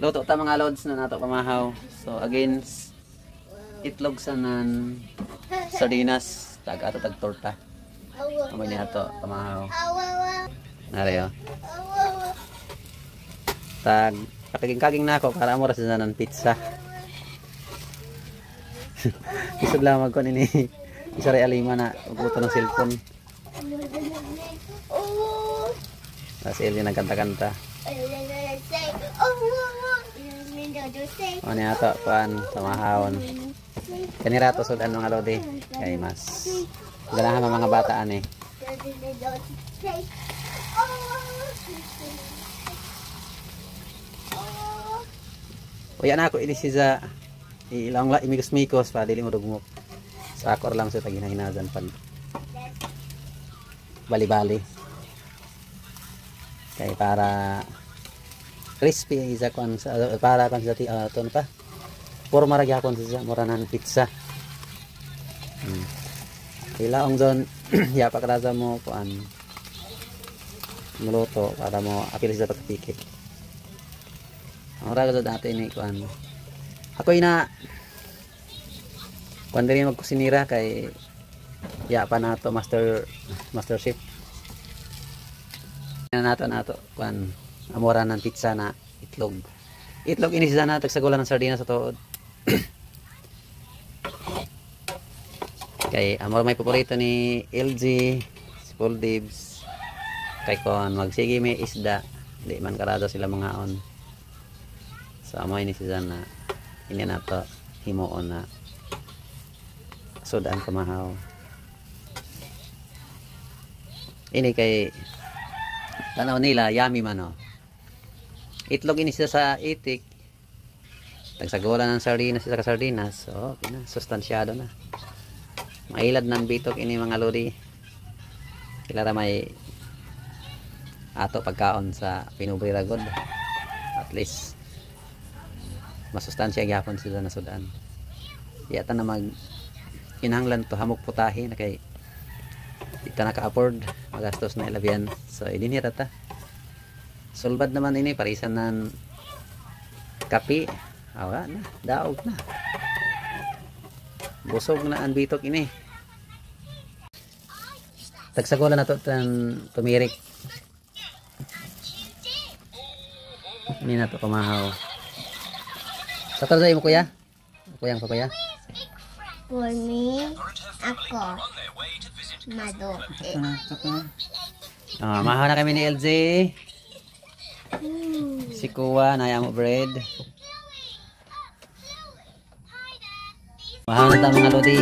Luto ta mga lods na nato pamahaw. So again, itlog sa nan sardinas, tag ato tag torta. Amo ni ato pamahaw. Nare yo. Tag pakiging-kaging nako para amo ra sa nan pizza. Isod lang magkon ini. Isa ray alima na uguto ng cellphone. Kasi Elvin nagkanta-kanta. Ano ato kuan tamahawon. Kanira to sudan mga lodi kay mas ganahan mga bata ani. Uya na ako ini siya ilang la imikos-mikos pa dili mo dugmok. Sakor lang sa taginahinagan pan. Bali-bali. Kay para crispy isa kon para kon sa ton pa forma ra gyapon sa moranan pizza. Ilaong zon ya pakraza mo kuan muluto para mo apil sa pagpikit. Ora gud dati ni kuan ako ina kuan diri magkusinira kay ya pa nato master chef nato kuan amora ng pizza na itlog ini siya na tagsagulan ng sardinas sa tuod. Kay amor may paborito ni LG si Paul Dibs kay kon magsige may isda di man karado sila mga on so amoy ni siya na ini nato himuon na sudan kamahaw ini kay tanaw nila yummy man oh. Itlog ini siya sa itik. Tagsagulan ng sardinas sa sardinas. So, okay na. Sustansyado na. Mailad ng bitok ini mga lodi. Kailangan may ato pagkaon sa Pinubri Ragod. At least masustansya gyapon sila na sudan. Yata na mag kinahanglan to hamok putahe na kay di ta naka-afford magastos na ilabian. So, idinira ta. Sulbad naman ini parisan ng kapi. Awa na, daog na. Busog na ang bitok ini. Tagsagola na to tumirik. Ini na to kumahaw. Sa tarzay mo kuya? Kuyang pa kuya? For me, ako. Mado. Mahaw na kami ni LJ. Si Kuwa na yamo bread. Mahal na ta mga lodi.